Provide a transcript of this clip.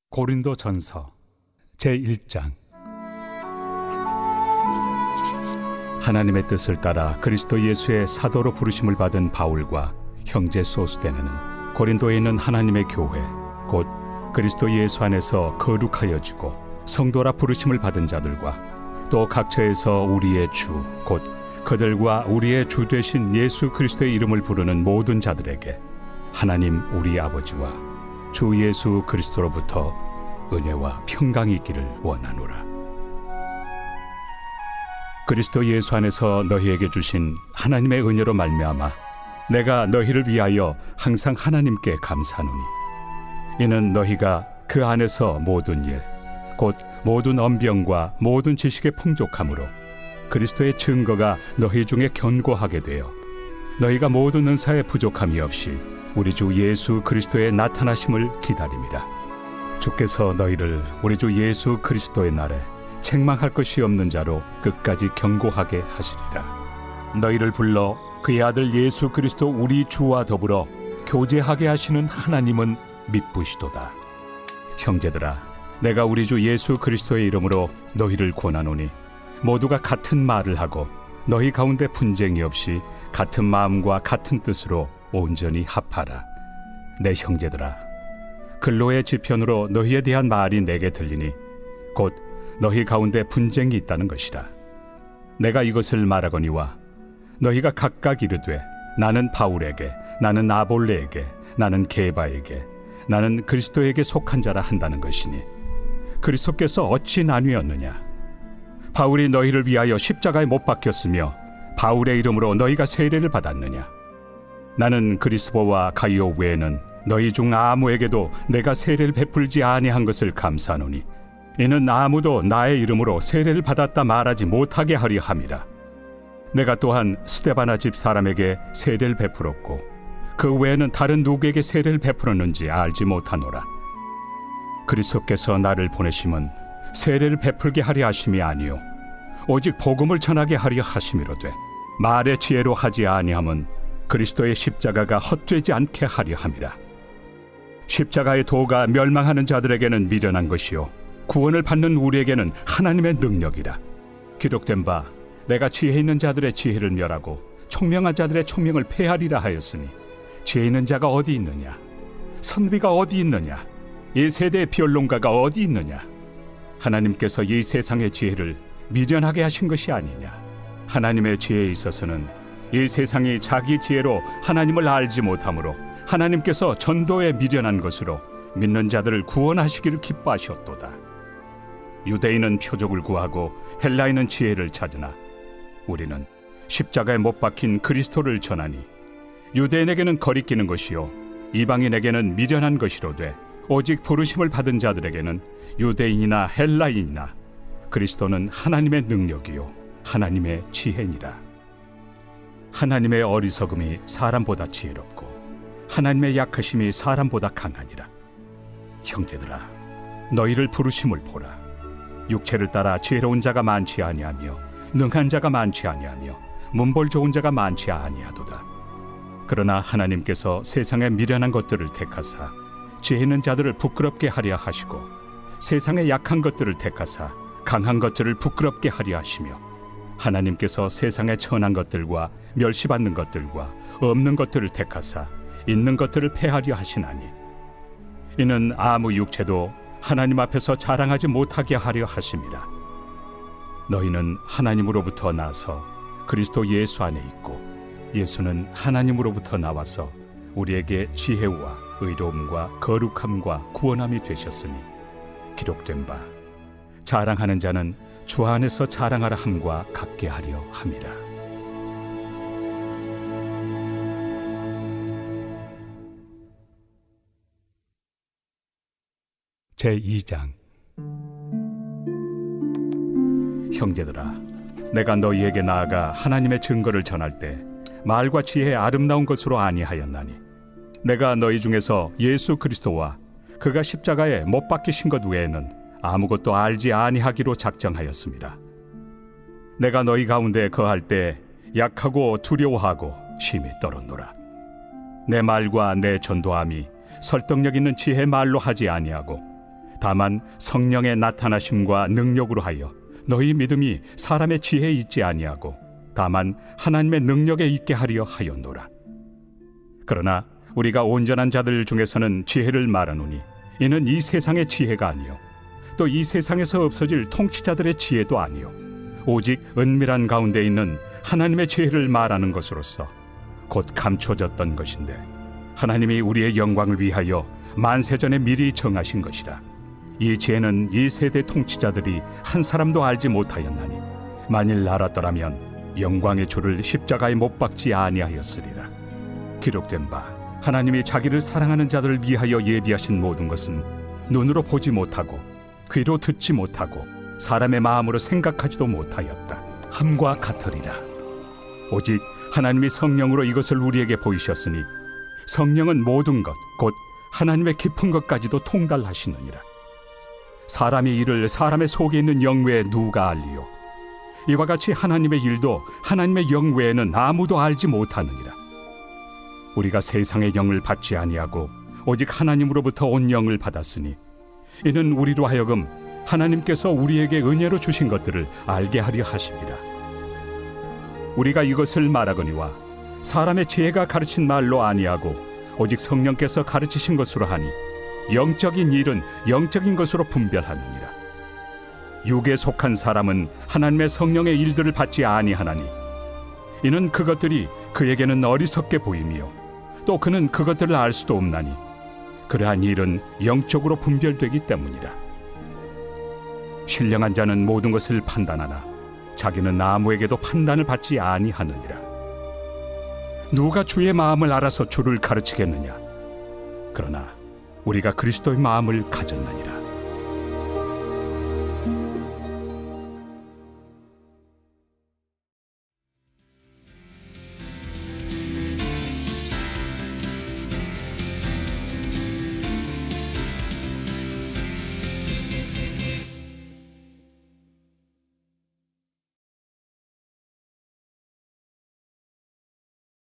고린도전서 제1장. 하나님의 뜻을 따라 그리스도 예수의 사도로 부르심을 받은 바울과 형제 소스데네는 고린도에 있는 하나님의 교회 곧 그리스도 예수 안에서 거룩하여지고 성도라 부르심을 받은 자들과 또 각처에서 우리의 주 곧 그들과 우리의 주 되신 예수 그리스도의 이름을 부르는 모든 자들에게 하나님 우리 아버지와 주 예수 그리스도로부터 은혜와 평강이 있기를 원하노라. 그리스도 예수 안에서 너희에게 주신 하나님의 은혜로 말미암아 내가 너희를 위하여 항상 하나님께 감사하노니 이는 너희가 그 안에서 모든 일 곧 모든 언병과 모든 지식의 풍족함으로 그리스도의 증거가 너희 중에 견고하게 되어 너희가 모든 은사에 부족함이 없이 우리 주 예수 그리스도의 나타나심을 기다림이라. 주께서 너희를 우리 주 예수 그리스도의 날에 책망할 것이 없는 자로 끝까지 견고하게 하시리라. 너희를 불러 그의 아들 예수 그리스도 우리 주와 더불어 교제하게 하시는 하나님은 믿부시도다. 형제들아, 내가 우리 주 예수 그리스도의 이름으로 너희를 권하노니 모두가 같은 말을 하고 너희 가운데 분쟁이 없이 같은 마음과 같은 뜻으로 온전히 합하라. 내 형제들아, 근로의 지편으로 너희에 대한 말이 내게 들리니 곧 너희 가운데 분쟁이 있다는 것이라. 내가 이것을 말하거니와 너희가 각각 이르되 나는 바울에게, 나는 아볼레에게, 나는 게바에게, 나는 그리스도에게 속한 자라 한다는 것이니 그리스도께서 어찌 나뉘었느냐? 바울이 너희를 위하여 십자가에 못 박혔으며 바울의 이름으로 너희가 세례를 받았느냐? 나는 그리스도와 가이오 외에는 너희 중 아무에게도 내가 세례를 베풀지 아니한 것을 감사하노니 이는 아무도 나의 이름으로 세례를 받았다 말하지 못하게 하려 함이라. 내가 또한 스데바나 집 사람에게 세례를 베풀었고 그 외에는 다른 누구에게 세례를 베풀었는지 알지 못하노라. 그리스도께서 나를 보내심은 세례를 베풀게 하려 하심이 아니요 오직 복음을 전하게 하려 하심이로되 말의 지혜로 하지 아니함은 그리스도의 십자가가 헛되지 않게 하려 함이라. 십자가의 도가 멸망하는 자들에게는 미련한 것이요 구원을 받는 우리에게는 하나님의 능력이라. 기록된 바 내가 지혜 있는 자들의 지혜를 멸하고 총명한 자들의 총명을 폐하리라 하였으니 지혜 있는 자가 어디 있느냐? 선비가 어디 있느냐? 이 세대의 변론가가 어디 있느냐? 하나님께서 이 세상의 지혜를 미련하게 하신 것이 아니냐? 하나님의 지혜에 있어서는 이 세상이 자기 지혜로 하나님을 알지 못하므로 하나님께서 전도에 미련한 것으로 믿는 자들을 구원하시기를 기뻐하셨도다. 유대인은 표적을 구하고 헬라인은 지혜를 찾으나 우리는 십자가에 못 박힌 그리스도를 전하니 유대인에게는 거리끼는 것이요 이방인에게는 미련한 것이로되 오직 부르심을 받은 자들에게는 유대인이나 헬라인이나 그리스도는 하나님의 능력이요 하나님의 지혜니라. 하나님의 어리석음이 사람보다 지혜롭고 하나님의 약하심이 사람보다 강하니라. 형제들아, 너희를 부르심을 보라. 육체를 따라 지혜로운 자가 많지 아니하며 능한 자가 많지 아니하며 문벌 좋은 자가 많지 아니하도다. 그러나 하나님께서 세상의 미련한 것들을 택하사 지혜 있는 자들을 부끄럽게 하려 하시고 세상의 약한 것들을 택하사 강한 것들을 부끄럽게 하려 하시며 하나님께서 세상의 천한 것들과 멸시받는 것들과 없는 것들을 택하사 있는 것들을 폐하려 하시나니 이는 아무 육체도 하나님 앞에서 자랑하지 못하게 하려 하심이라. 너희는 하나님으로부터 나서 그리스도 예수 안에 있고 예수는 하나님으로부터 나와서 우리에게 지혜와 의로움과 거룩함과 구원함이 되셨으니 기록된 바 자랑하는 자는 주 안에서 자랑하라 함과 같게 하려 함이라. 제2장. 형제들아, 내가 너희에게 나아가 하나님의 증거를 전할 때 말과 지혜의 아름다운 것으로 아니하였나니 내가 너희 중에서 예수 그리스도와 그가 십자가에 못 박히신 것 외에는 아무것도 알지 아니하기로 작정하였습니다. 내가 너희 가운데 거할 때 약하고 두려워하고 심히 떨었노라. 내 말과 내 전도함이 설득력 있는 지혜의 말로 하지 아니하고 다만 성령의 나타나심과 능력으로 하여 너희 믿음이 사람의 지혜에 있지 아니하고 다만 하나님의 능력에 있게 하려 하였노라. 그러나 우리가 온전한 자들 중에서는 지혜를 말하노니 이는 이 세상의 지혜가 아니요 또 이 세상에서 없어질 통치자들의 지혜도 아니요 오직 은밀한 가운데 있는 하나님의 지혜를 말하는 것으로서 곧 감춰졌던 것인데 하나님이 우리의 영광을 위하여 만세전에 미리 정하신 것이라. 이 지혜는 이 세대 통치자들이 한 사람도 알지 못하였나니 만일 알았더라면 영광의 주를 십자가에 못 박지 아니하였으리라. 기록된 바 하나님이 자기를 사랑하는 자들을 위하여 예비하신 모든 것은 눈으로 보지 못하고 귀로 듣지 못하고 사람의 마음으로 생각하지도 못하였다 함과 같으리라. 오직 하나님이 성령으로 이것을 우리에게 보이셨으니 성령은 모든 것 곧 하나님의 깊은 것까지도 통달하시느니라. 사람의 일을 사람의 속에 있는 영 외에 누가 알리요? 이와 같이 하나님의 일도 하나님의 영 외에는 아무도 알지 못하느니라. 우리가 세상의 영을 받지 아니하고 오직 하나님으로부터 온 영을 받았으니 이는 우리로 하여금 하나님께서 우리에게 은혜로 주신 것들을 알게 하려 하심이라. 우리가 이것을 말하거니와 사람의 지혜가 가르친 말로 아니하고 오직 성령께서 가르치신 것으로 하니 영적인 일은 영적인 것으로 분별하느니라. 육에 속한 사람은 하나님의 성령의 일들을 받지 아니하나니 이는 그것들이 그에게는 어리석게 보이며 또 그는 그것들을 알 수도 없나니 그러한 일은 영적으로 분별되기 때문이라. 신령한 자는 모든 것을 판단하나 자기는 아무에게도 판단을 받지 아니하느니라. 누가 주의 마음을 알아서 주를 가르치겠느냐? 그러나 우리가 그리스도의 마음을 가졌느니라.